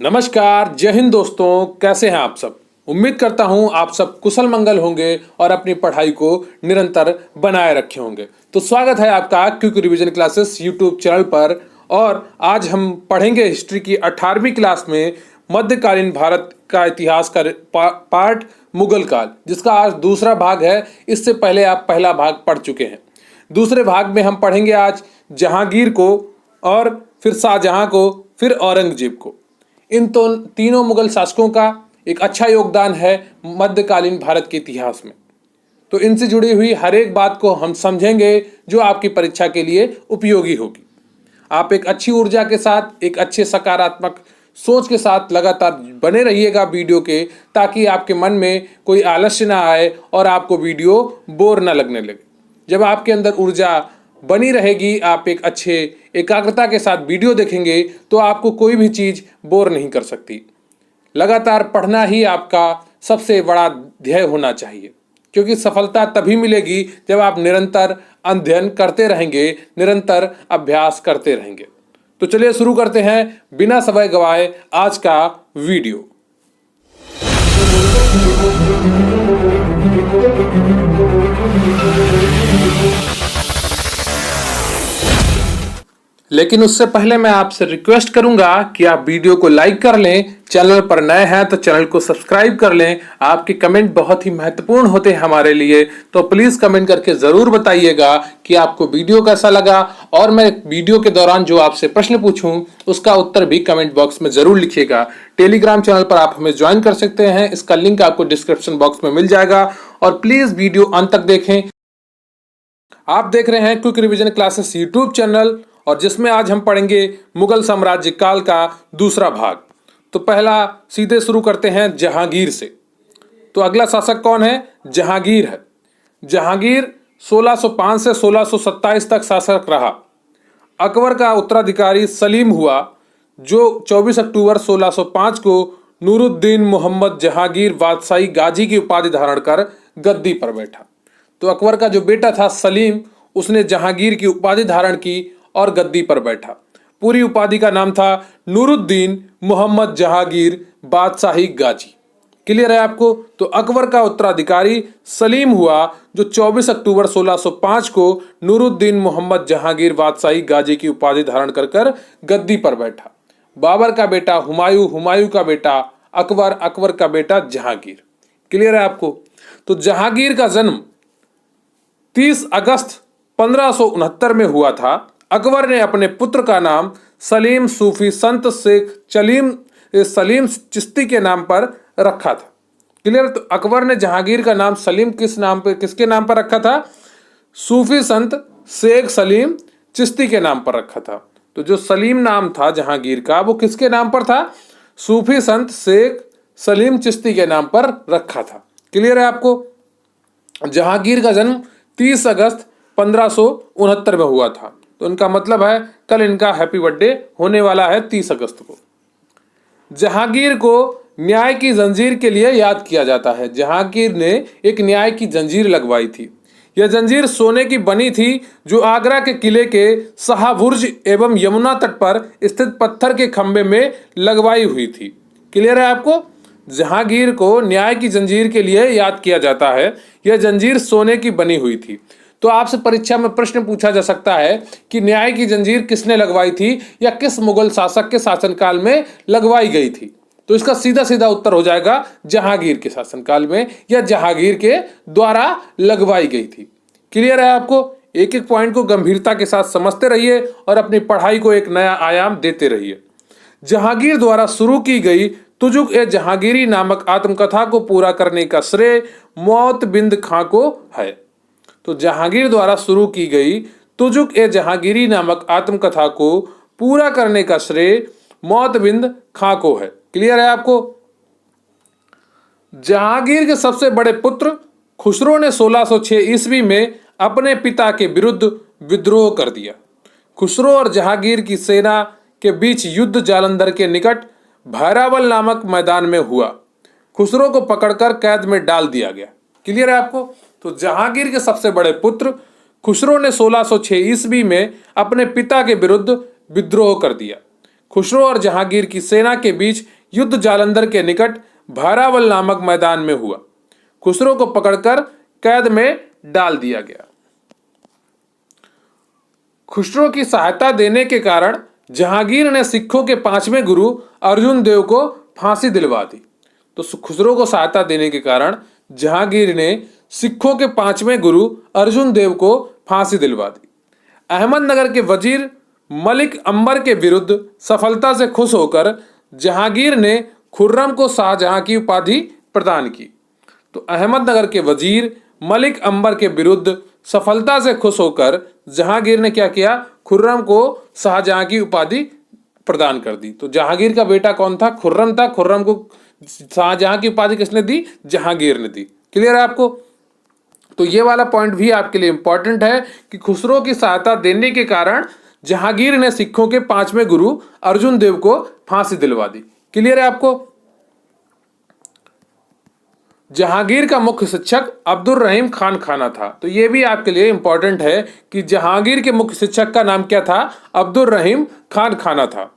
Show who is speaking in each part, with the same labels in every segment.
Speaker 1: नमस्कार, जय हिंद दोस्तों। कैसे हैं आप सब? उम्मीद करता हूं आप सब कुशल मंगल होंगे और अपनी पढ़ाई को निरंतर बनाए रखे होंगे। तो स्वागत है आपका quick revision classes YouTube channel पर। और आज हम पढ़ेंगे हिस्ट्री की 18वीं क्लास में मध्यकालीन भारत का इतिहास का पार्ट मुगल काल, जिसका आज दूसरा भाग है। इससे पहले आप पहला भाग पढ़ चुके हैं। दूसरे भाग में हम पढ़ेंगे आज जहांगीर को, और फिर शाहजहां को, फिर औरंगजेब को। इन तो तीनों मुगल शासकों का एक अच्छा योगदान है मध्यकालीन भारत के इतिहास में। तो इनसे जुड़ी हुई हर एक बात को हम समझेंगे जो आपकी परीक्षा के लिए उपयोगी होगी। आप एक अच्छी ऊर्जा के साथ, एक अच्छे सकारात्मक सोच के साथ लगातार बने रहिएगा वीडियो के, ताकि आपके मन में कोई आलस्य ना आए और आपको वीडियो बोर ना लगने लगे। जब आपके अंदर ऊर्जा बनी रहेगी, आप एक अच्छे एकाग्रता के साथ वीडियो देखेंगे, तो आपको कोई भी चीज़ बोर नहीं कर सकती। लगातार पढ़ना ही आपका सबसे बड़ा ध्येय होना चाहिए, क्योंकि सफलता तभी मिलेगी जब आप निरंतर अध्ययन करते रहेंगे, निरंतर अभ्यास करते रहेंगे। तो चलिए शुरू करते हैं बिना समय गवाए आज का वीडियो। लेकिन उससे पहले मैं आपसे रिक्वेस्ट करूंगा कि आप वीडियो को लाइक कर लें। चैनल पर नए हैं तो चैनल को सब्सक्राइब कर लें। आपके कमेंट बहुत ही महत्वपूर्ण होते हैं हमारे लिए, तो प्लीज कमेंट करके जरूर बताइएगा कि आपको वीडियो कैसा लगा। और मैं वीडियो के दौरान जो आपसे प्रश्न पूछूं उसका उत्तर भी कमेंट बॉक्स में जरूर लिखिएगा। टेलीग्राम चैनल पर आप हमें ज्वाइन कर सकते हैं, इसका लिंक आपको डिस्क्रिप्शन बॉक्स में मिल जाएगा। और प्लीज वीडियो अंत तक देखें। आप देख रहे हैं quick revision classes YouTube channel, और जिसमें आज हम पढ़ेंगे मुगल साम्राज्य काल का दूसरा भाग। तो पहला सीधे शुरू करते हैं जहांगीर से। तो अगला शासक कौन है? जहांगीर है। जहांगीर 1605 से 1627 तक शासक रहा। अकबर का उत्तराधिकारी सलीम हुआ, जो 24 अक्टूबर 1605 को नूरुद्दीन मोहम्मद जहांगीर बादशाही गाजी की उपाधि धारण कर गद्दी पर बैठा। तो अकबर का जो बेटा था सलीम, उसने जहांगीर की उपाधि धारण की और गद्दी पर बैठा। पूरी उपाधि का नाम था नूरुद्दीन मोहम्मद जहांगीर बादशाही गाजी। क्लियर है आपको? तो अकबर का उत्तराधिकारी सलीम हुआ, जो 24 अक्टूबर 1605 को नूरुद्दीन मोहम्मद जहांगीर बादशाही गाजी की उपाधि धारण कर गद्दी पर बैठा। बाबर का बेटा हुमायूं, हुमायूं का बेटा अकबर, अकबर का बेटा जहांगीर। क्लियर है आपको? तो जहांगीर का जन्म 30 अगस्त 1569 में हुआ था। अकबर ने अपने पुत्र का नाम सलीम सूफी संत शेख सलीम चिश्ती के नाम पर रखा था। क्लियर? तो अकबर ने जहांगीर का नाम सलीम किसके नाम पर रखा था? सूफी संत शेख सलीम चिश्ती के नाम पर रखा था। तो जो सलीम नाम था जहांगीर का, वो किसके नाम पर था? सूफी संत शेख सलीम चिश्ती के नाम पर रखा था। क्लियर है आपको? जहांगीर का जन्म 30 अगस्त 1569 में हुआ था। तो इनका मतलब है कल इनका हैप्पी बर्थडे होने वाला है 30 अगस्त को। जहांगीर को न्याय की जंजीर के लिए याद किया जाता है। जहांगीर ने एक न्याय की जंजीर लगवाई थी। यह जंजीर सोने की बनी थी, जो आगरा के किले के शाहबुर्ज एवं यमुना तट पर स्थित पत्थर के खंभे में लगवाई हुई थी। क्लियर है आपको? जहांगीर को न्याय की जंजीर के लिए याद किया जाता है। यह जंजीर सोने की बनी हुई थी। तो आपसे परीक्षा में प्रश्न पूछा जा सकता है कि न्याय की जंजीर किसने लगवाई थी, या किस मुगल शासक के शासनकाल में लगवाई गई थी? तो इसका सीधा सीधा उत्तर हो जाएगा जहांगीर के शासनकाल में, या जहांगीर के द्वारा लगवाई गई थी। क्लियर है आपको? एक एक पॉइंट को गंभीरता के साथ समझते रहिए और अपनी पढ़ाई को एक नया आयाम देते रहिए। जहांगीर द्वारा शुरू की गई तुजुक ए जहांगीरी नामक आत्मकथा को पूरा करने का श्रेय मोतबिंद खां को है। तो जहांगीर द्वारा शुरू की गई तुजुक ए जहांगीरी नामक आत्मकथा को पूरा करने का श्रेय मोतबिंद खां को है। क्लियर है आपको? जहांगीर के सबसे बड़े पुत्र खुसरो ने 1606 ईस्वी में अपने पिता के विरुद्ध विद्रोह कर दिया। खुसरो और जहांगीर की सेना के बीच युद्ध जालंधर के निकट भैरावल नामक मैदान में हुआ। खुसरो को पकड़कर कैद में डाल दिया गया। क्लियर है आपको? तो जहांगीर के सबसे बड़े पुत्र खुसरो ने 1606 ईस्वी में अपने पिता के विरुद्ध विद्रोह कर दिया। खुसरो और जहांगीर की सेना के बीच युद्ध जालंधर के निकट भारावल नामक मैदान में हुआ। खुसरो को पकड़कर कैद में डाल दिया गया। खुसरो की सहायता देने के कारण जहांगीर ने सिखों के 5वें गुरु अर्जुन देव को फांसी दिलवा दी। तो खुसरो को सहायता देने के कारण जहांगीर ने सिखों के 5वें गुरु अर्जुन देव को फांसी दिलवा दी। अहमदनगर के वजीर मलिक अंबर के विरुद्ध सफलता से खुश होकर जहांगीर ने खुर्रम को शाहजहां की उपाधि प्रदान की। तो अहमदनगर के वजीर मलिक अंबर के विरुद्ध सफलता से खुश होकर जहांगीर ने क्या किया? खुर्रम को शाहजहां की उपाधि प्रदान कर दी। तो जहांगीर का बेटा कौन था? खुर्रम था। खुर्रम को शाहजहां की उपाधि किसने दी? जहांगीर ने दी। क्लियर है आपको? तो ये वाला पॉइंट भी आपके लिए इंपॉर्टेंट है कि खुसरो की सहायता देने के कारण जहांगीर ने सिखों के 5वें गुरु अर्जुन देव को फांसी दिलवा दी। क्लियर है आपको? जहांगीर का मुख्य शिक्षक अब्दुल रहीम खान खाना था। तो यह भी आपके लिए इंपॉर्टेंट है कि जहांगीर के मुख्य शिक्षक का नाम क्या था? अब्दुल रहीम खान खाना था।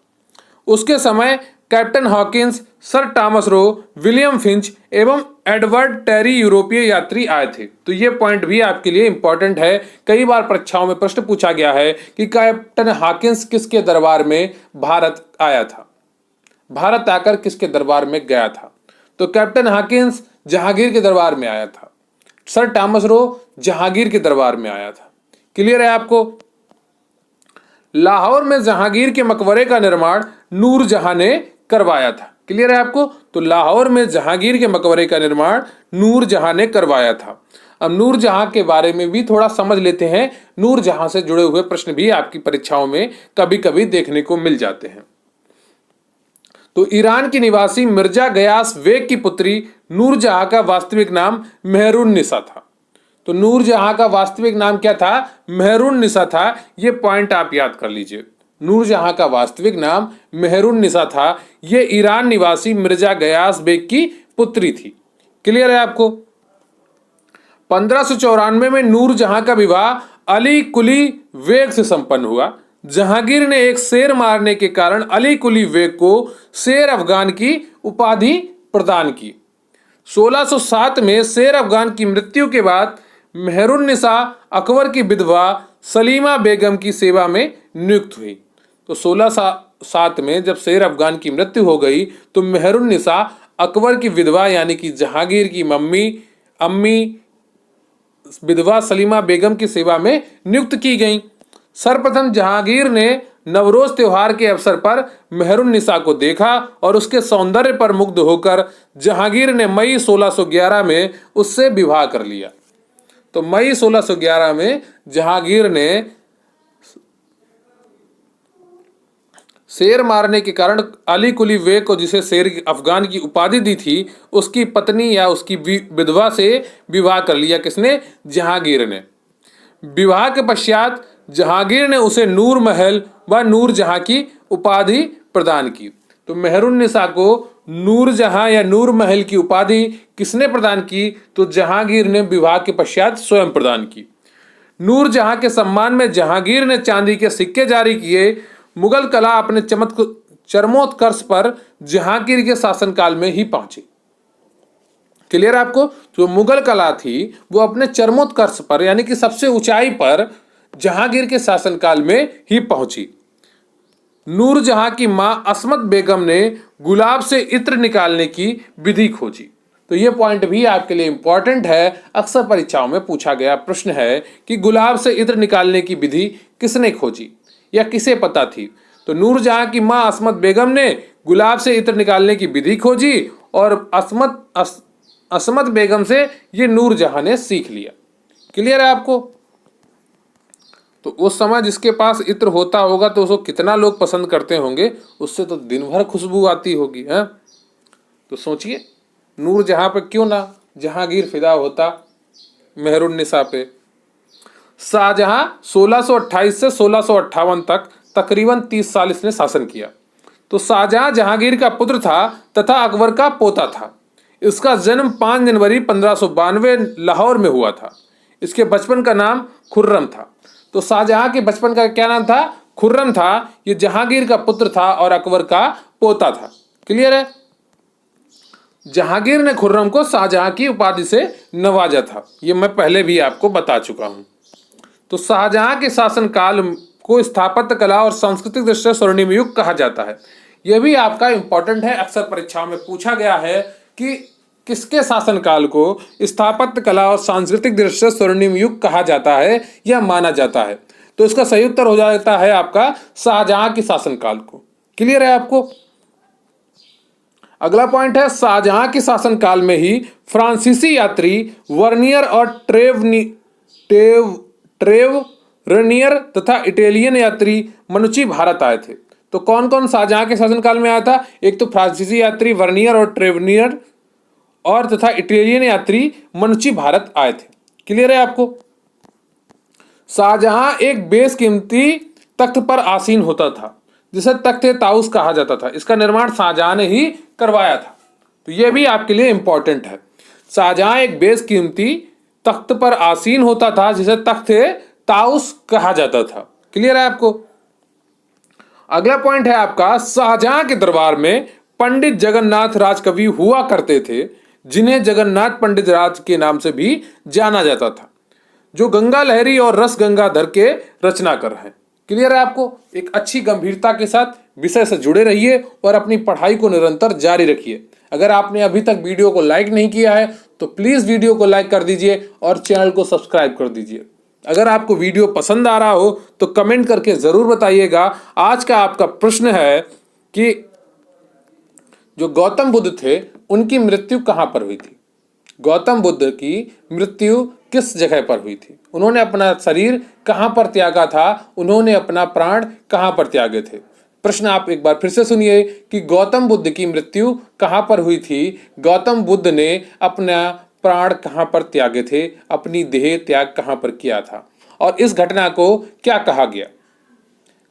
Speaker 1: उसके समय captain Hawkins, sir Thomas Roe, William Finch एवं एडवर्ड टेरी यूरोपीय यात्री आए थे। तो ये पॉइंट भी आपके लिए इंपॉर्टेंट है। कई बार परीक्षाओं में प्रश्न पूछा गया है कि कैप्टन हॉकिंस किसके दरबार में भारत आया था, भारत आकर किसके दरबार में गया था? तो कैप्टन हॉकिंस जहांगीर के दरबार में आया था। सर टॉमस रो जहांगीर के दरबार में आया था। क्लियर है आपको? लाहौर में जहांगीर के मकबरे का निर्माण नूरजहां ने करवाया था। क्लियर है आपको? तो लाहौर में जहांगीर के मकबरे का निर्माण नूरजहां ने करवाया था। अब नूरजहां के बारे में भी थोड़ा समझ लेते हैं। नूरजहां से जुड़े हुए प्रश्न भी आपकी परीक्षाओं में कभी कभी देखने को मिल जाते हैं। तो ईरान की निवासी मिर्जा गयास बेग की पुत्री नूरजहां का वास्तविक नाम मेहरुन्निसा था। तो नूरजहां का वास्तविक नाम क्या था? मेहरुन्निसा था। यह पॉइंट आप याद कर लीजिए। नूरजहां का वास्तविक नाम मेहरुन्निसा था। यह ईरान निवासी मिर्जा गयास बेग की पुत्री थी। क्लियर है आपको? 1594 में नूरजहां का विवाह अली कुली बेग से संपन्न हुआ। जहांगीर ने एक शेर मारने के कारण अली कुली बेग को शेर अफगान की उपाधि प्रदान की। 1607 में शेर अफगान की मृत्यु के बाद मेहरुन्निसा अकबर की विधवा सलीमा बेगम की सेवा में नियुक्त हुई। तो 1607 में जब शेर अफगान की मृत्यु हो गई तो मेहरुन्निसा अकबर की विधवा यानी कि जहांगीर की अम्मी विधवा सलीमा बेगम की सेवा में नियुक्त की गई। सर्वप्रथम जहांगीर ने नवरोज त्योहार के अवसर पर मेहरुन्निसा को देखा और उसके सौंदर्य पर मुग्ध होकर जहांगीर ने मई 1611 में उससे विवाह कर लिया। तो मई 1611 में जहांगीर ने शेर मारने के कारण अली कुली बेग को, जिसे शेर अफगान की उपाधि दी थी, उसकी पत्नी या उसकी विधवा से विवाह कर लिया। किसने? जहांगीर ने। विवाह के पश्चात जहांगीर ने उसे नूर महल व नूरजहां की उपाधि प्रदान की। तो मेहरुन्निसा को नूरजहां या नूर महल की उपाधि किसने प्रदान की? तो जहांगीर ने विवाह के पश्चात स्वयं प्रदान की। नूरजहां के सम्मान में जहांगीर ने चांदी के सिक्के जारी किए। मुगल कला अपने चरमोत्कर्ष पर जहांगीर के शासनकाल में ही पहुंची। क्लियर आपको? जो मुगल कला थी वो अपने चरमोत्कर्ष पर यानी कि सबसे ऊंचाई पर जहांगीर के शासनकाल में ही पहुंची। नूरजहां की मां असमत बेगम ने गुलाब से इत्र निकालने की विधि खोजी। तो ये पॉइंट भी आपके लिए इंपॉर्टेंट है। अक्सर परीक्षाओं में पूछा गया प्रश्न है कि गुलाब से इत्र निकालने की विधि किसने खोजी या किसे पता थी? तो नूरजहां की मां असमत बेगम ने गुलाब से इत्र निकालने की विधि खोजी और असमत बेगम से ये नूरजहां ने सीख लिया। क्लियर है आपको? तो उस समय जिसके पास इत्र होता होगा तो उसको कितना लोग पसंद करते होंगे, उससे तो दिन भर खुशबू आती होगी है। तो सोचिए नूरजहां पे क्यों ना जहांगीर फिदा होता मेहरुन्निसा पे। शाहजहां 1628 से 1658 तक तकरीबन 30 साल इसने शासन किया। तो शाहजहां जहांगीर का पुत्र था तथा अकबर का पोता था। इसका जन्म 5 जनवरी 1592 लाहौर में हुआ था। इसके बचपन का नाम खुर्रम था। तो शाहजहां के बचपन का क्या नाम था? खुर्रम था ये जहांगीर का पुत्र था और अकबर का पोता था। क्लियर है? जहांगीर ने खुर्रम को शाहजहां की उपाधि से नवाजा था, ये मैं पहले भी आपको बता चुका हूं। तो शाहजहां के शासनकाल को स्थापत्य कला और सांस्कृतिक दृष्टि से स्वर्णिम युग कहा जाता है। यह भी आपका इंपॉर्टेंट है, अक्सर परीक्षाओं में पूछा गया है कि किसके शासनकाल को स्थापत्य कला और सांस्कृतिक दृष्टि से स्वर्णिम युग कहा जाता है या माना जाता है। तो इसका सही उत्तर हो जाता है आपका शाहजहां के शासनकाल को। क्लियर है आपको? अगला पॉइंट है, शाहजहां के शासनकाल में ही फ्रांसीसी यात्री वर्नियर और ट्रेवरनियर तथा इटालियन यात्री मनुची भारत आए थे। तो कौन कौन शाहजहां के शासनकाल में आया था? एक तो फ्रांसीसी यात्री वर्नियर और ट्रेवनियर और तथा इटालियन यात्री मनुची भारत आए थे। क्लियर है आपको? शाहजहां एक बेशकीमती तख्त पर आसीन होता था जिसे तख्त ताउस कहा जाता था। इसका निर्माण शाहजहां ने ही करवाया था। तो यह भी आपके लिए इंपॉर्टेंट है। शाहजहां एक बेशकीमती तख्त पर आसीन होता था जिसे तख्त ताउस कहा जाता था। क्लियर है आपको? अगला पॉइंट है आपका, शाहजहां के दरबार में पंडित जगन्नाथ राजकवि हुआ करते थे जिन्हें जगन्नाथ पंडित राज के नाम से भी जाना जाता था, जो गंगा लहरी और रस गंगाधर के रचनाकार हैं। क्लियर है आपको? एक अच्छी गंभीरता के साथ विषय से जुड़े रहिए और अपनी पढ़ाई को निरंतर जारी रखिए। अगर आपने अभी तक वीडियो को लाइक नहीं किया है तो प्लीज वीडियो को लाइक कर दीजिए और चैनल को सब्सक्राइब कर दीजिए। अगर आपको वीडियो पसंद आ रहा हो तो कमेंट करके जरूर बताइएगा। आज का आपका प्रश्न है कि जो गौतम बुद्ध थे उनकी मृत्यु कहां पर हुई थी? गौतम बुद्ध की मृत्यु किस जगह पर हुई थी? उन्होंने अपना शरीर कहां पर त्यागा था? उन्होंने अपना प्राण कहां पर त्यागे थे? प्रश्न आप एक बार फिर से सुनिए कि गौतम बुद्ध की मृत्यु कहां पर हुई थी? गौतम बुद्ध ने अपना प्राण कहां पर त्यागे थे? अपनी देह त्याग कहां पर किया था? और इस घटना को क्या कहा गया?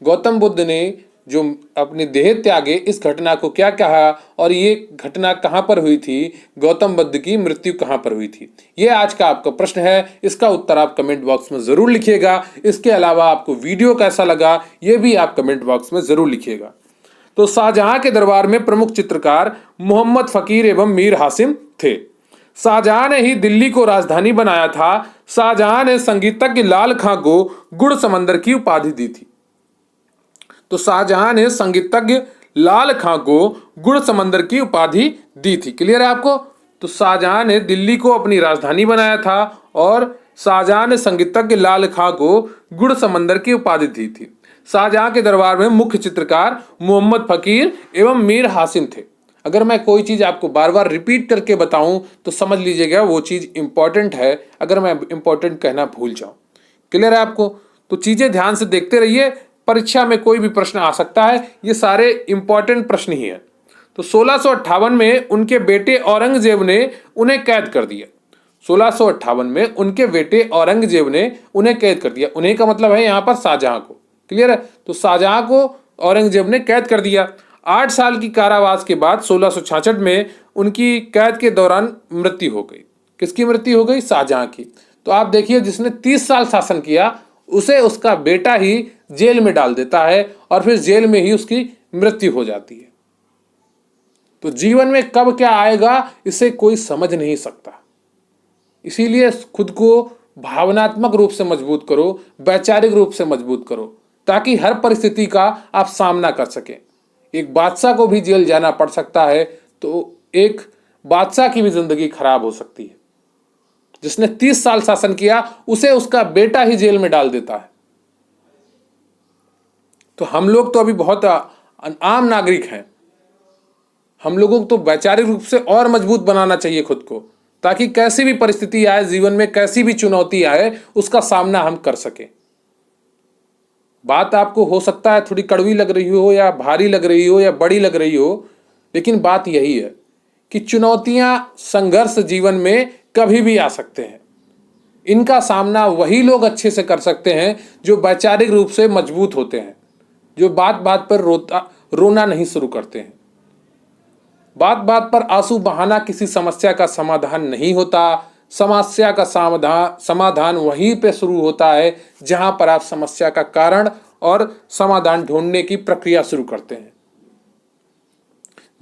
Speaker 1: गौतम बुद्ध ने जो अपने देह त्यागे, इस घटना को क्या कहा और ये घटना कहां पर हुई थी? गौतम बुद्ध की मृत्यु कहां पर हुई थी? ये आज का आपका प्रश्न है। इसका उत्तर आप कमेंट बॉक्स में जरूर लिखिएगा। इसके अलावा आपको वीडियो कैसा लगा ये भी आप कमेंट बॉक्स में जरूर लिखिएगा। तो शाहजहां के दरबार में प्रमुख चित्रकार मोहम्मद फकीर एवं मीर हासिम थे। शाहजहां ने ही दिल्ली को राजधानी बनाया था। शाहजहां ने संगीतज्ञ लाल खां को गुड़ समंदर की उपाधि दी थी। तो शाहजहां ने संगीतज्ञ लाल खां को गुड़ समंदर की उपाधि दी थी। क्लियर है आपको? तो शाहजहां ने दिल्ली को अपनी राजधानी बनाया था और शाहजहां ने संगीतज्ञ लाल खां को गुड़ समंदर की उपाधि दी थी। शाहजहां के दरबार में मुख्य चित्रकार मोहम्मद फकीर एवं मीर हासिम थे। अगर मैं कोई चीज आपको बार बार रिपीट करके बताऊं तो समझ लीजिएगा वो चीज इंपॉर्टेंट है, अगर मैं इंपॉर्टेंट कहना भूल जाऊं। क्लियर है आपको? तो चीजें ध्यान से देखते रहिए, परीक्षा में कोई भी प्रश्न आ सकता है। ये सारे इंपॉर्टेंट प्रश्न ही हैं। तो 1658 में उनके बेटे औरंगजेब ने उन्हें कैद कर दिया। 1658 में उनके बेटे औरंगजेब ने उन्हें कैद कर दिया। उन्हें का मतलब है यहाँ पर शाहजहां को। क्लियर है? तो शाहजहां को औरंगजेब ने कैद कर दिया। 8 साल की कारावास के बाद 1666 में उनकी कैद के दौरान मृत्यु हो गई। किसकी मृत्यु हो गई? शाहजहां की। तो आप देखिए, जिसने 30 साल शासन किया उसे उसका बेटा ही जेल में डाल देता है और फिर जेल में ही उसकी मृत्यु हो जाती है। तो जीवन में कब क्या आएगा इसे कोई समझ नहीं सकता। इसीलिए खुद को भावनात्मक रूप से मजबूत करो, वैचारिक रूप से मजबूत करो, ताकि हर परिस्थिति का आप सामना कर सकें। एक बादशाह को भी जेल जाना पड़ सकता है तो एक बादशाह की भी जिंदगी खराब हो सकती है। जिसने 30 साल शासन किया उसे उसका बेटा ही जेल में डाल देता है। तो हम लोग तो अभी बहुत आम नागरिक हैं। हम लोगों को तो वैचारिक रूप से और मजबूत बनाना चाहिए खुद को, ताकि कैसी भी परिस्थिति आए जीवन में, कैसी भी चुनौती आए, उसका सामना हम कर सकें। बात आपको हो सकता है थोड़ी कड़वी लग रही हो या भारी लग रही हो या बड़ी लग रही हो, लेकिन बात यही है कि चुनौतियां, संघर्ष जीवन में कभी भी आ सकते हैं। इनका सामना वही लोग अच्छे से कर सकते हैं जो वैचारिक रूप से मजबूत होते हैं, जो बात बात पर रोना नहीं शुरू करते हैं। बात बात पर आंसू बहाना किसी समस्या का समाधान नहीं होता। समस्या का समाधान वहीं पे शुरू होता है जहां पर आप समस्या का कारण और समाधान ढूंढने की प्रक्रिया शुरू करते हैं।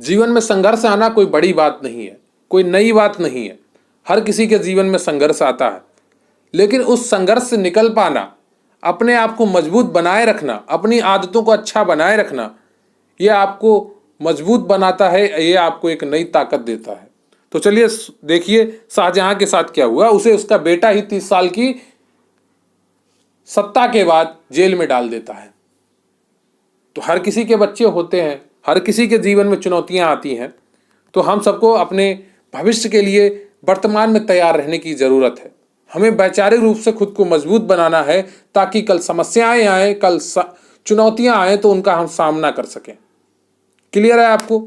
Speaker 1: जीवन में संघर्ष आना कोई बड़ी बात नहीं है, कोई नई बात नहीं है। हर किसी के जीवन में संघर्ष आता है, लेकिन उस संघर्ष से निकल पाना, अपने आप को मजबूत बनाए रखना, अपनी आदतों को अच्छा बनाए रखना, यह आपको मजबूत बनाता है, यह आपको एक नई ताकत देता है। तो चलिए देखिए शाहजहां के साथ क्या हुआ। उसे उसका बेटा ही 30 साल की सत्ता के बाद जेल में डाल देता है। तो हर किसी के बच्चे होते हैं, हर किसी के जीवन में चुनौतियां आती हैं। तो हम सबको अपने भविष्य के लिए वर्तमान में तैयार रहने की जरूरत है। हमें वैचारिक रूप से खुद को मजबूत बनाना है, ताकि कल समस्याएं आए, कल चुनौतियां आए तो उनका हम सामना कर सकें। क्लियर है आपको?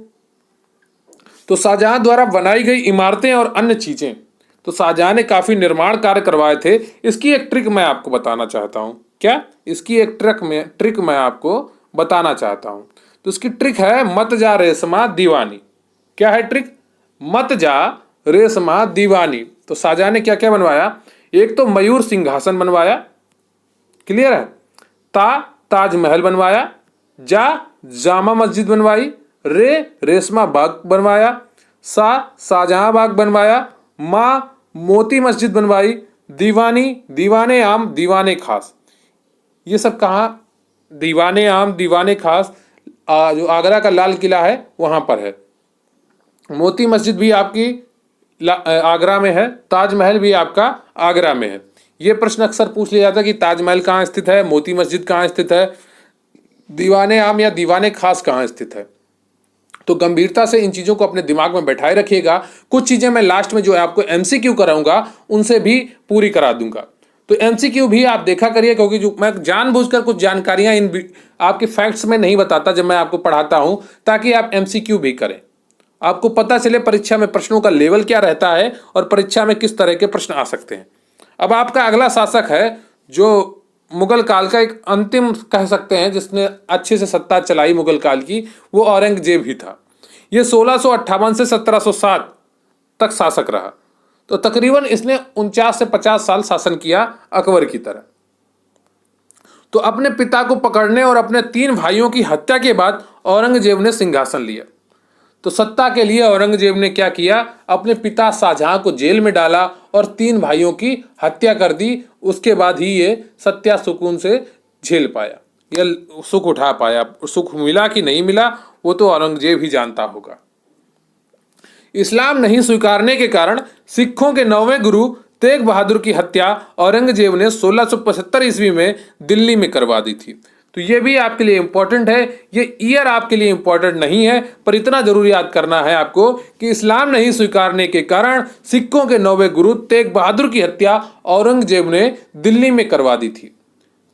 Speaker 1: तो शाहजहां द्वारा बनाई गई इमारतें और अन्य चीजें, तो शाहजहां ने काफी निर्माण कार्य करवाए थे। इसकी एक ट्रिक मैं आपको बताना चाहता हूं। क्या? इसकी एक ट्रिक मैं आपको बताना चाहता हूं। तो इसकी ट्रिक है मत जा रेशमा दीवानी। क्या है ट्रिक? मत जा रेशमा दीवानी। तो शाहजहां ने क्या क्या बनवाया? एक तो मयूर सिंहासन बनवाया। क्लियर है? ताजमहल बनवाया। जामा मस्जिद बनवाई। रेशमा बाग बनवाया। शाहजहां बाग बनवाया। मोती मस्जिद बनवाई। दीवाने आम दीवाने खास। ये सब कहाँ? दीवाने आम दीवाने खास जो आगरा का लाल किला है वहां पर है। मोती मस्जिद भी आपकी आगरा में है। ताजमहल भी आपका आगरा में है। ये प्रश्न अक्सर पूछ लिया जाता है कि ताजमहल कहाँ स्थित है, मोती मस्जिद कहाँ स्थित है, दीवाने आम या दीवाने खास कहाँ स्थित है। तो गंभीरता से इन चीज़ों को अपने दिमाग में बैठाए रखिएगा। कुछ चीज़ें मैं लास्ट में जो है आपको एमसीक्यू कराऊंगा उनसे भी पूरी करा दूंगा। तो एमसीक्यू भी आप देखा करिए, क्योंकि जो मैं जानबूझकर कुछ जानकारियां इन आपके फैक्ट्स में नहीं बताता जब मैं आपको पढ़ाता हूं, ताकि आप एमसीक्यू भी करें, आपको पता चले परीक्षा में प्रश्नों का लेवल क्या रहता है और परीक्षा में किस तरह के प्रश्न आ सकते हैं। अब आपका अगला शासक है जो मुगल काल का एक अंतिम कह सकते हैं जिसने अच्छे से सत्ता चलाई मुगल काल की, वो औरंगजेब ही था। ये 1658 से 1707 तक शासक रहा। तो तकरीबन इसने 49 से 50 साल शासन किया अकबर की तरह। तो अपने पिता को पकड़ने और अपने 3 भाइयों की हत्या के बाद औरंगजेब ने सिंहासन लिया। तो सत्ता के लिए औरंगजेब ने क्या किया? अपने पिता शाहजहां को जेल में डाला और 3 भाइयों की हत्या कर दी। उसके बाद ही ये सत्या सुकून से झेल पाया, या सुख उठा पाया। सुख मिला कि नहीं मिला वो तो औरंगजेब ही जानता होगा। इस्लाम नहीं स्वीकारने के कारण सिखों के 9वें गुरु तेग बहादुर की हत्या औरंगजेब ने 1675 ईस्वी में दिल्ली में करवा दी थी। तो ये भी आपके लिए इंपॉर्टेंट है। ये ईयर आपके लिए इंपॉर्टेंट नहीं है, पर इतना जरूर याद करना है आपको कि इस्लाम नहीं स्वीकारने के कारण सिखों के 9वें गुरु तेग बहादुर की हत्या औरंगजेब ने दिल्ली में करवा दी थी।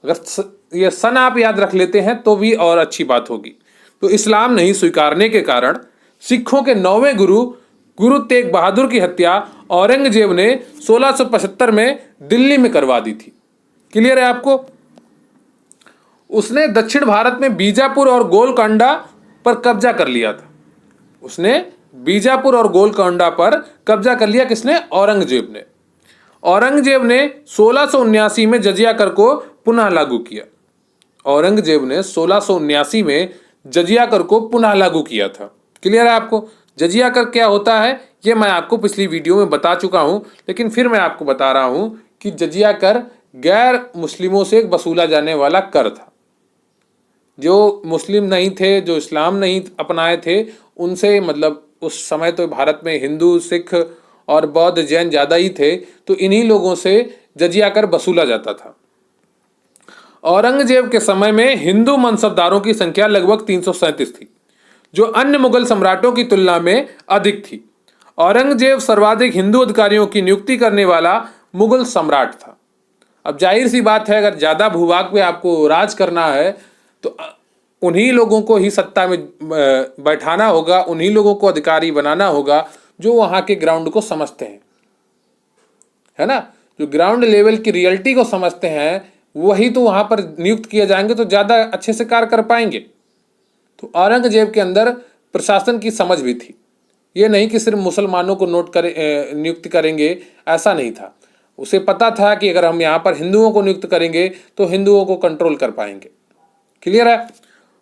Speaker 1: अगर ये सन आप याद रख लेते हैं तो भी और अच्छी बात होगी। तो इस्लाम नहीं स्वीकारने के कारण सिखों के 9वें गुरु तेग बहादुर की हत्या औरंगजेब ने 1675 में दिल्ली में करवा दी थी। क्लियर है आपको? उसने दक्षिण भारत में बीजापुर और गोलकोंडा पर कब्जा कर लिया था। उसने बीजापुर और गोलकोंडा पर कब्जा कर लिया। किसने? औरंगजेब ने। औरंगजेब ने 1679 में जजिया कर को पुनः लागू किया। औरंगजेब ने 1679 में जजिया कर को पुनः लागू किया था। क्लियर है आपको? जजिया कर क्या होता है ये मैं आपको पिछली वीडियो में बता चुका हूं, लेकिन फिर मैं आपको बता रहा हूं कि जजिया कर गैर मुस्लिमों से वसूला जाने वाला कर था। जो मुस्लिम नहीं थे, जो इस्लाम नहीं अपनाए थे, उनसे मतलब उस समय तो भारत में हिंदू, सिख और बौद्ध, जैन ज़्यादा ही थे, तो इन्हीं लोगों से जजिया कर वसूला जाता था। औरंगजेब के समय में हिंदू मनसबदारों की संख्या लगभग 337 थी, जो अन्य मुगल सम्राटों की तुलना में अधिक थी। औरंगजेब सर्वाधिक हिंदू अधिकारियों की नियुक्ति करने वाला मुगल सम्राट था। अब जाहिर सी बात है, अगर ज़्यादा भूभाग पे आपको राज करना है तो उन्हीं लोगों को ही सत्ता में बैठाना होगा, उन्हीं लोगों को अधिकारी बनाना होगा जो वहाँ के ग्राउंड को समझते हैं, है ना? जो ग्राउंड लेवल की रियलिटी को समझते हैं वही तो वहाँ पर नियुक्त किए जाएंगे, तो ज़्यादा अच्छे से कार्य कर पाएंगे। तो औरंगजेब के अंदर प्रशासन की समझ भी थी। ये नहीं कि सिर्फ मुसलमानों को नियुक्त करेंगे, ऐसा नहीं था। उसे पता था कि अगर हम यहाँ पर हिंदुओं को नियुक्त करेंगे तो हिंदुओं को कंट्रोल कर पाएंगे। क्लियर है।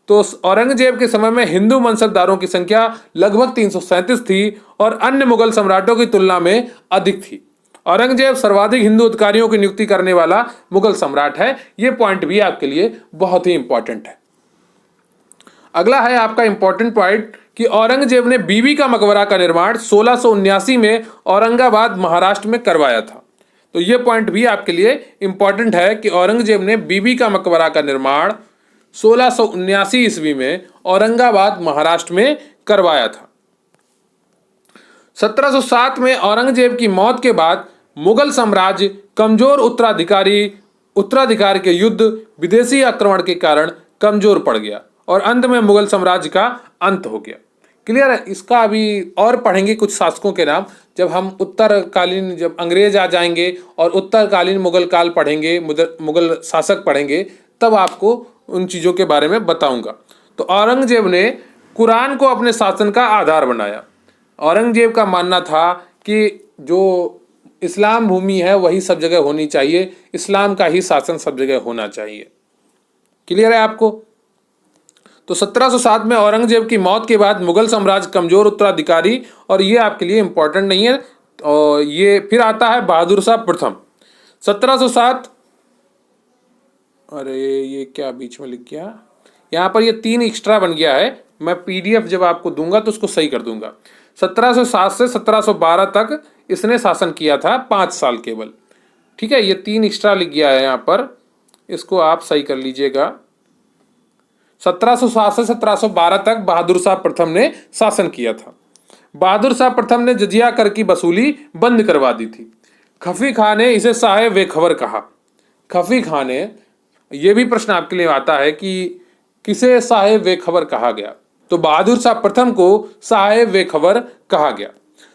Speaker 1: तो औरंगजेब के समय में हिंदू मनसबदारों की संख्या लगभग 337 थी और अन्य मुगल सम्राटों की तुलना में अधिक थी। औरंगजेब सर्वाधिक हिंदू अधिकारियों की नियुक्ति करने वाला मुगल सम्राट है। यह पॉइंट भी आपके लिए बहुत ही इंपॉर्टेंट है। अगला है आपका इंपॉर्टेंट पॉइंट कि औरंगजेब ने बीबी का मकबरा का निर्माण 1679 में औरंगाबाद महाराष्ट्र में करवाया था। तो यह पॉइंट भी आपके लिए इंपॉर्टेंट है कि औरंगजेब ने बीबी का मकबरा का निर्माण 1679 ईस्वी में औरंगाबाद महाराष्ट्र में करवाया था। 1707 में औरंगजेब की मौत के बाद मुगल साम्राज्य कमजोर उत्तराधिकार के युद्ध, विदेशी आक्रमण के कारण कमजोर पड़ गया और अंत में मुगल साम्राज्य का अंत हो गया। क्लियर है। इसका अभी और पढ़ेंगे कुछ शासकों के नाम, जब हम उत्तरकालीन, जब अंग्रेज आ जाएंगे और उत्तरकालीन मुगल काल पढ़ेंगे, मुगल शासक पढ़ेंगे, तब आपको उन चीज़ों के बारे में बताऊंगा। तो औरंगजेब ने कुरान को अपने शासन का आधार बनाया। औरंगजेब का मानना था कि जो इस्लाम भूमि है वही सब जगह होनी चाहिए, इस्लाम का ही शासन सब जगह होना चाहिए। क्लियर है आपको। तो 1707 में औरंगजेब की मौत के बाद मुगल साम्राज्य कमजोर उत्तराधिकारी, और ये आपके लिए इंपॉर्टेंट नहीं है। और ये फिर आता है बहादुर शाह प्रथम 1707। अरे ये क्या बीच में लिख गया, यहाँ पर ये 3 एक्स्ट्रा बन गया है। मैं पीडीएफ जब आपको दूंगा तो उसको सही कर दूंगा। 1707 से 1712 तक इसने शासन किया था, 5 साल केवल। ठीक है, ये 3 एक्स्ट्रा लिख गया है यहाँ पर, इसको आप सही कर लीजिएगा। 1707 से 1712 तक बहादुर शाह प्रथम ने शासन किया था। बहादुर शाह प्रथम ने जजिया कर की वसूली बंद करवा दी थी। खफी खां ने इसे साहेब बेखबर कहा। खफी खां ने, यह भी प्रश्न आपके लिए आता है कि किसे साहेब बेखबर कहा गया, तो बहादुर शाह प्रथम को साहेब बेखबर कहा गया।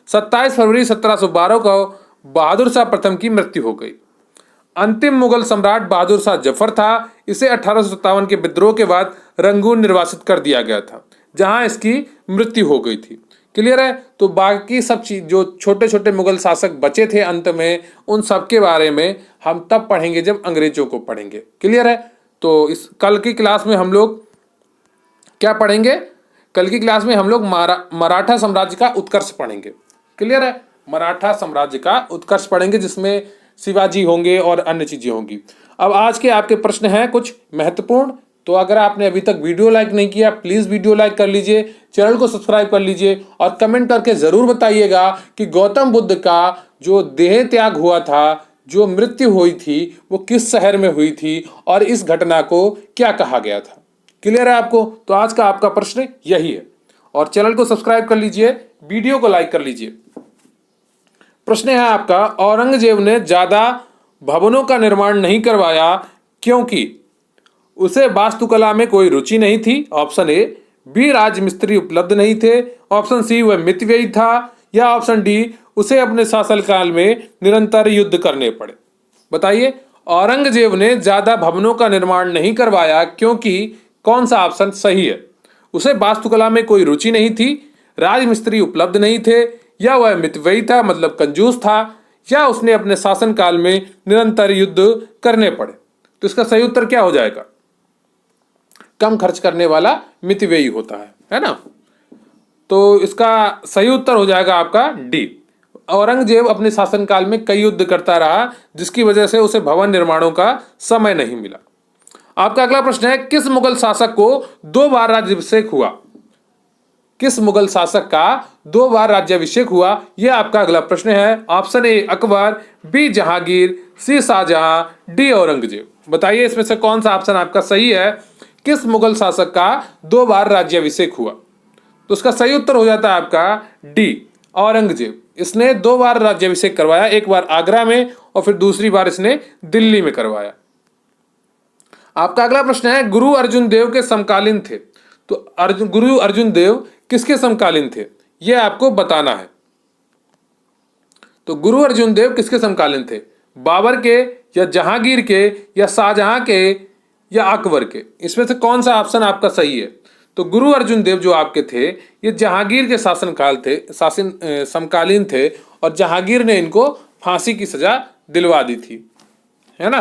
Speaker 1: 27 फरवरी 1712 को बहादुर शाह प्रथम की मृत्यु हो गई। अंतिम मुगल सम्राट बहादुर शाह जफर था। इसे 1857 के विद्रोह के बाद रंगून निर्वासित कर दिया गया था, जहां इसकी मृत्यु हो गई थी। क्लियर है। तो बाकी सब चीज जो छोटे छोटे मुगल शासक बचे थे अंत में, उन सब के बारे में हम तब पढ़ेंगे जब अंग्रेजों को पढ़ेंगे। क्लियर है। तो इस कल की क्लास में हम लोग क्या पढ़ेंगे, कल की क्लास में हम लोग मराठा साम्राज्य का उत्कर्ष पढ़ेंगे। क्लियर है। मराठा साम्राज्य का उत्कर्ष पढ़ेंगे, जिसमें शिवाजी होंगे और अन्य चीजें होंगी। अब आज के आपके प्रश्न हैं कुछ महत्वपूर्ण। तो अगर आपने अभी तक वीडियो लाइक नहीं किया, प्लीज वीडियो लाइक कर लीजिए, चैनल को सब्सक्राइब कर लीजिए और कमेंट करके जरूर बताइएगा कि गौतम बुद्ध का जो देह त्याग हुआ था, जो मृत्यु हुई थी, वो किस शहर में हुई थी और इस घटना को क्या कहा गया था। क्लियर है आपको। तो आज का आपका प्रश्न यही है, और चैनल को सब्सक्राइब कर लीजिए, वीडियो को लाइक कर लीजिए। प्रश्न है आपका, औरंगजेब ने ज्यादा भवनों का निर्माण नहीं करवाया क्योंकि उसे वास्तुकला में कोई रुचि नहीं थी। ऑप्शन ए, बी, राजमिस्त्री उपलब्ध नहीं थे। ऑप्शन सी, वह मितव्ययी था। या ऑप्शन डी, उसे अपने शासनकाल में निरंतर युद्ध करने पड़े। बताइए, औरंगजेब ने ज्यादा भवनों का निर्माण नहीं करवाया क्योंकि कौन सा ऑप्शन सही है? उसे वास्तुकला में कोई रुचि नहीं थी, राजमिस्त्री उपलब्ध नहीं थे, या वह मितव्ययी था मतलब कंजूस था, या उसने अपने शासनकाल में निरंतर युद्ध करने पड़े। तो इसका सही उत्तर क्या हो जाएगा? कम खर्च करने वाला मितव्ययी होता है ना। तो इसका सही उत्तर हो जाएगा आपका डी। औरंगजेब अपने शासनकाल में कई युद्ध करता रहा, जिसकी वजह से उसे भवन निर्माणों का समय नहीं मिला। आपका अगला प्रश्न है, किस मुगल शासक को 2 बार राज्याभिषेक हुआ? किस मुगल शासक का 2 बार राज्याभिषेक हुआ? यह आपका अगला प्रश्न है। Option A Akbar, B Jahangir, C Shah Jahan, D Aurangzeb. बताइए इसमें से कौन सा ऑप्शन आपका सही है? किस मुगल शासक का 2 बार राज्याभिषेक हुआ? तो उसका सही उत्तर हो जाता है आपका डी, औरंगजेब। इसने 2 बार राज्याभिषेक करवाया, एक बार आगरा में और फिर दूसरी बार इसने दिल्ली में करवाया। आपका अगला प्रश्न है, गुरु अर्जुन देव के समकालीन थे। तो गुरु अर्जुन देव किसके समकालीन थे, यह आपको बताना है। तो गुरु अर्जुन देव किसके समकालीन थे? बाबर के, या जहांगीर के, या शाहजहां के, या अकबर के? इसमें से कौन सा ऑप्शन आपका सही है? तो गुरु अर्जुन देव जो आपके थे, ये जहांगीर के समकालीन थे, और जहांगीर ने इनको फांसी की सजा दिलवा दी थी, है ना।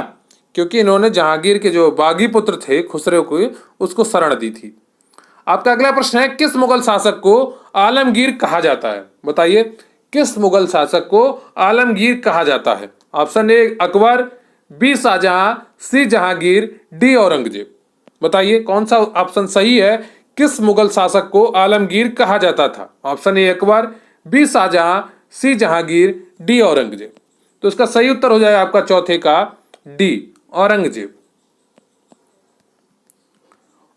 Speaker 1: क्योंकि इन्होंने जहांगीर के जो बागी पुत्र थे खुसरो को, उसको शरण दी थी। आपका अगला प्रश्न है, किस मुगल शासक को आलमगीर कहा जाता है? बताइए, किस मुगल शासक को आलमगीर कहा जाता है? Option A Akbar, B Shah Jahan, C Jahangir, D Aurangzeb. बताइए कौन सा ऑप्शन सही है? किस मुगल शासक को आलमगीर कहा जाता था? Option A Akbar, B Shah Jahan, C Jahangir, D Aurangzeb. तो इसका सही उत्तर हो जाएगा आपका चौथे का डी औरंगजेब।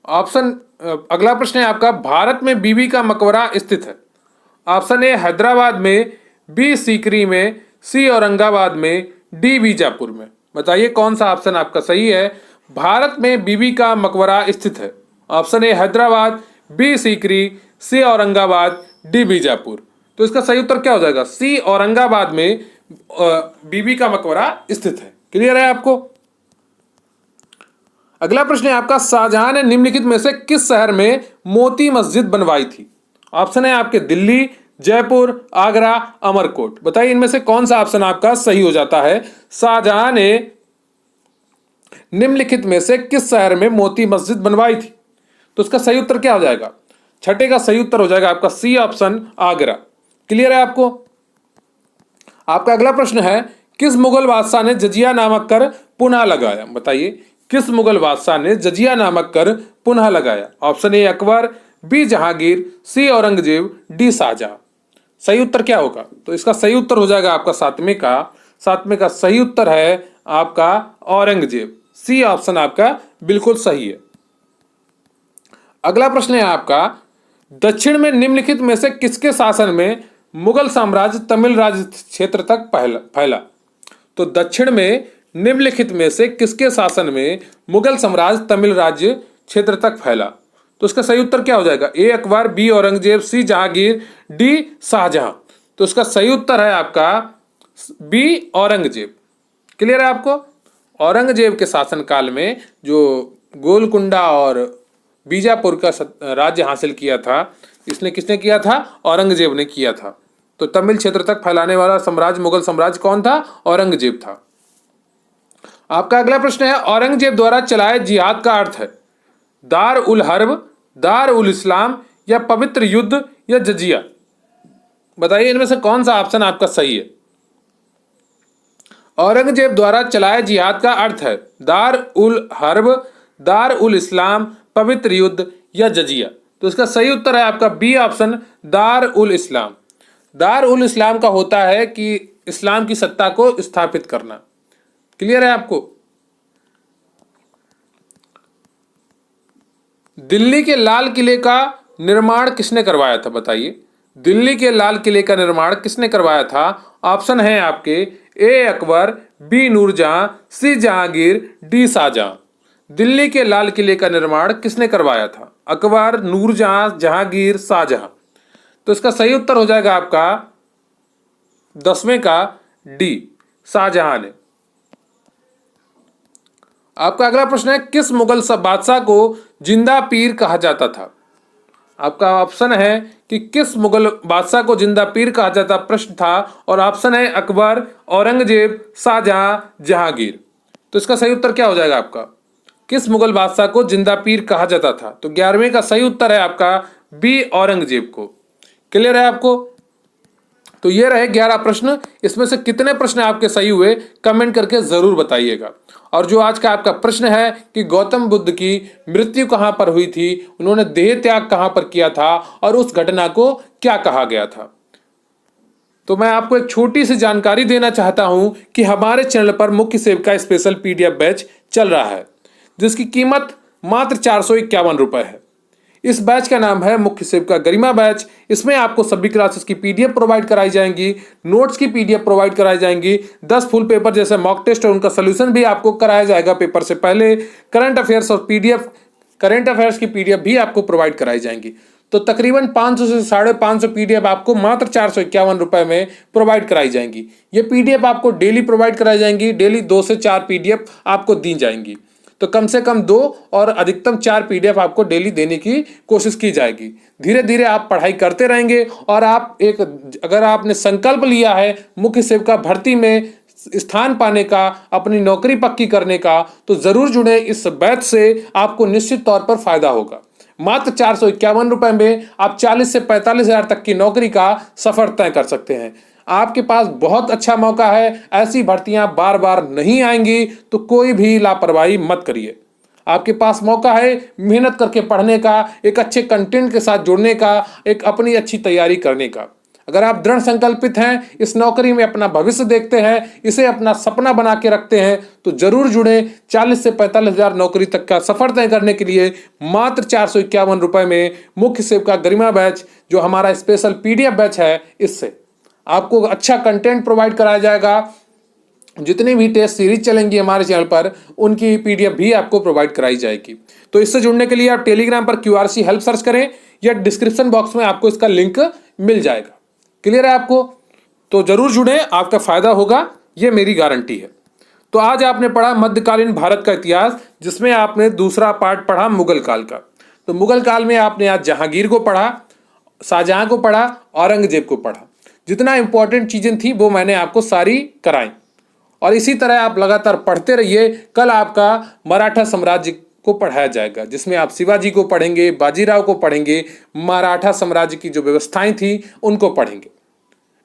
Speaker 1: ऑप्शन अगला प्रश्न है आपका, भारत में बीबी का मकबरा स्थित है? ऑप्शन ए हैदराबाद में, बी सीकरी में, सी औरंगाबाद में, डी बीजापुर में। बताइए कौन सा ऑप्शन आपका सही है? भारत में बीबी का मकबरा स्थित है। Option A Hyderabad, B Sikri, C Aurangabad, D Bijapur. तो इसका सही उत्तर क्या हो जाएगा? सी औरंगाबाद में बीबी का मकबरा स्थित है। क्लियर है आपको? अगला प्रश्न है आपका, शाहजहां ने निम्नलिखित में से किस शहर में मोती मस्जिद बनवाई थी? ऑप्शन है आपके दिल्ली, जयपुर, आगरा, अमरकोट। बताइए इनमें से कौन सा ऑप्शन आपका सही हो जाता है? शाहजहां ने निम्नलिखित में से किस शहर में मोती मस्जिद बनवाई थी? तो इसका सही उत्तर क्या हो जाएगा? छठे का सही उत्तर हो जाएगा आपका सी ऑप्शन आगरा। क्लियर है आपको? आपका अगला प्रश्न है, किस मुगल बादशाह ने जजिया नामक कर पुनः लगाया? बताइए किस मुगल बादशाह ने जजिया नामक कर पुनः लगाया? Option A Akbar, B Jahangir, C Aurangzeb, D Shah Jahan. सही उत्तर क्या होगा? तो इसका सही उत्तर हो जाएगा आपका सातवें का सही उत्तर है आपका औरंगजेब। सी ऑप्शन आपका बिल्कुल सही है। अगला प्रश्न है आपका, दक्षिण में निम्नलिखित में से किसके शासन में मुगल साम्राज्य तमिल राज्य क्षेत्र तक फैला? तो दक्षिण में निम्नलिखित में से किसके शासन में मुगल साम्राज्य तमिल राज्य क्षेत्र तक फैला? तो इसका सही उत्तर क्या हो जाएगा? ए अकबर, बी औरंगजेब, सी जहांगीर, डी शाहजहां। तो इसका सही उत्तर है आपका बी औरंगजेब। क्लियर है आपको? औरंगजेब के शासनकाल में जो गोलकुंडा और बीजापुर का राज्य हासिल किया था, इसने किसने किया था? औरंगजेब ने किया था। तो तमिल क्षेत्र तक फैलाने वाला साम्राज्य, मुगल साम्राज्य कौन था? औरंगजेब था। आपका अगला प्रश्न है, औरंगजेब द्वारा चलाए जिहाद का अर्थ है दार उल हर्ब, दार उल इस्लाम, या पवित्र युद्ध, या जजिया। बताइए इनमें से कौन सा ऑप्शन आपका सही है? औरंगजेब द्वारा चलाए जिहाद का अर्थ है दार उल हर्ब, दार उल इस्लाम, पवित्र युद्ध, या जजिया। तो इसका सही उत्तर है आपका बी ऑप्शन दार उल इस्लाम। दार उल इस्लाम का होता है कि इस्लाम की सत्ता को स्थापित करना। क्लियर है आपको? दिल्ली के लाल किले का निर्माण किसने करवाया था? बताइए दिल्ली के लाल किले का निर्माण किसने करवाया था? ऑप्शन है आपके ए अकबर, बी नूरजहां, सी जहांगीर, डी शाहजहां। दिल्ली के लाल किले का निर्माण किसने करवाया था? अकबर, नूरजहां, जहांगीर, शाहजहां। तो इसका सही उत्तर हो जाएगा आपका 10वें का डी शाहजहां ने। आपका अगला प्रश्न है, किस मुगल बादशाह को जिंदा पीर कहा जाता था? आपका ऑप्शन है कि किस मुगल बादशाह को जिंदा पीर कहा जाता प्रश्न था, और ऑप्शन है अकबर, औरंगजेब, शाहजहां, जहांगीर। तो इसका सही उत्तर क्या हो जाएगा आपका? किस मुगल बादशाह को जिंदा पीर कहा जाता था? तो 11वें का सही उत्तर है आपका बी औरंगजेब को। क्लियर है आपको? तो ये रहे 11 प्रश्न। इसमें से कितने प्रश्न आपके सही हुए कमेंट करके जरूर बताइएगा। और जो आज का आपका प्रश्न है कि गौतम बुद्ध की मृत्यु कहां पर हुई थी, उन्होंने देह त्याग कहां पर किया था, और उस घटना को क्या कहा गया था, तो मैं आपको एक छोटी सी जानकारी देना चाहता हूं कि हमारे चैनल पर मुख्य सेविका स्पेशल पीडीएफ बैच चल रहा है, जिसकी कीमत मात्र 451 रुपए है। इस बैच का नाम है मुख्य सेविका गरिमा बैच। इसमें आपको सभी क्लासेस की पीडीएफ प्रोवाइड कराई जाएंगी, नोट्स की पीडीएफ प्रोवाइड कराई जाएंगी, 10 फुल पेपर जैसे मॉक टेस्ट और उनका सोल्यूशन भी आपको कराया जाएगा पेपर से पहले, करंट अफेयर्स और पीडीएफ, करंट अफेयर्स की पीडीएफ भी आपको प्रोवाइड कराई जाएंगी। तो तकरीबन 500 से 550 पीडीएफ आपको मात्र 451 रुपए में प्रोवाइड कराई जाएंगी। ये पीडीएफ आपको डेली प्रोवाइड कराई जाएंगी, डेली 2 से 4 पीडीएफ आपको दी जाएंगी। तो कम से कम 2 और अधिकतम 4 पीडीएफ आपको डेली देने की कोशिश की जाएगी। धीरे धीरे आप पढ़ाई करते रहेंगे, और आप अगर आपने संकल्प लिया है मुख्य सेविका भर्ती में स्थान पाने का, अपनी नौकरी पक्की करने का, तो जरूर जुड़े इस बैच से, आपको निश्चित तौर पर फायदा होगा। मात्र 451 रुपए में आप 40 से 45 हजार तक की नौकरी का सफर तय कर सकते हैं। आपके पास बहुत अच्छा मौका है, ऐसी भर्तियां बार बार नहीं आएंगी, तो कोई भी लापरवाही मत करिए। आपके पास मौका है मेहनत करके पढ़ने का, एक अच्छे कंटेंट के साथ जुड़ने का, एक अपनी अच्छी तैयारी करने का। अगर आप दृढ़ संकल्पित हैं, इस नौकरी में अपना भविष्य देखते हैं, इसे अपना सपना बना के रखते हैं, तो जरूर जुड़े। 40 से 45 हजार नौकरी तक का सफर तय करने के लिए मात्र 451 रुपए में मुख्य सेविका गरिमा बैच, जो हमारा स्पेशल पीडीएफ बैच है, इससे आपको अच्छा कंटेंट प्रोवाइड कराया जाएगा। जितनी भी टेस्ट सीरीज चलेंगी हमारे चैनल पर, उनकी पीडीएफ भी आपको प्रोवाइड कराई जाएगी। तो इससे जुड़ने के लिए आप टेलीग्राम पर QRC हेल्प सर्च करें, या डिस्क्रिप्शन बॉक्स में आपको इसका लिंक मिल जाएगा। क्लियर है आपको? तो जरूर जुड़ें, आपका फायदा होगा, ये मेरी गारंटी है। तो आज आपने पढ़ा मध्यकालीन भारत का इतिहास, जिसमें आपने दूसरा पार्ट पढ़ा मुगल काल का। तो मुगल काल में आपने आज जहांगीर को पढ़ा, शाहजहां को पढ़ा, औरंगजेब को पढ़ा। जितना इंपॉर्टेंट चीजें थी वो मैंने आपको सारी कराई, और इसी तरह आप लगातार पढ़ते रहिए। कल आपका मराठा साम्राज्य को पढ़ाया जाएगा, जिसमें आप शिवाजी को पढ़ेंगे, बाजीराव को पढ़ेंगे, मराठा साम्राज्य की जो व्यवस्थाएं थी उनको पढ़ेंगे।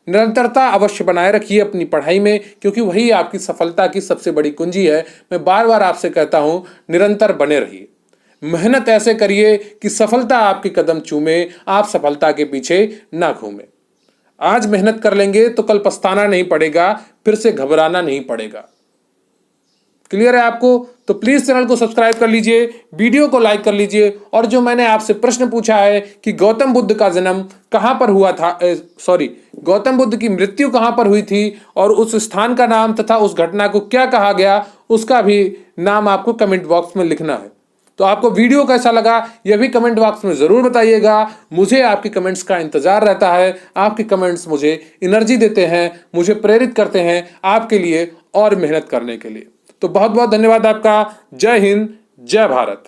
Speaker 1: निरंतरता अवश्य बनाए रखिए अपनी पढ़ाई में, क्योंकि वही आपकी सफलता की सबसे बड़ी कुंजी है। मैं बार बार आपसे कहता हूं, निरंतर बने रहिए, मेहनत ऐसे करिए कि सफलता आपके कदम चूमे, आप सफलता के पीछे ना घूमें। आज मेहनत कर लेंगे तो कल पछताना नहीं पड़ेगा, फिर से घबराना नहीं पड़ेगा। क्लियर है आपको? तो प्लीज चैनल को सब्सक्राइब कर लीजिए, वीडियो को लाइक कर लीजिए। और जो मैंने आपसे प्रश्न पूछा है कि गौतम बुद्ध का जन्म कहां पर हुआ था, गौतम बुद्ध की मृत्यु कहां पर हुई थी, और उस स्थान का नाम तथा उस घटना को क्या कहा गया, उसका भी नाम आपको कमेंट बॉक्स में लिखना है। तो आपको वीडियो कैसा लगा यह भी कमेंट बॉक्स में जरूर बताइएगा। मुझे आपके कमेंट्स का इंतजार रहता है। आपके कमेंट्स मुझे एनर्जी देते हैं, मुझे प्रेरित करते हैं आपके लिए और मेहनत करने के लिए। तो बहुत बहुत धन्यवाद आपका। जय हिंद, जय भारत।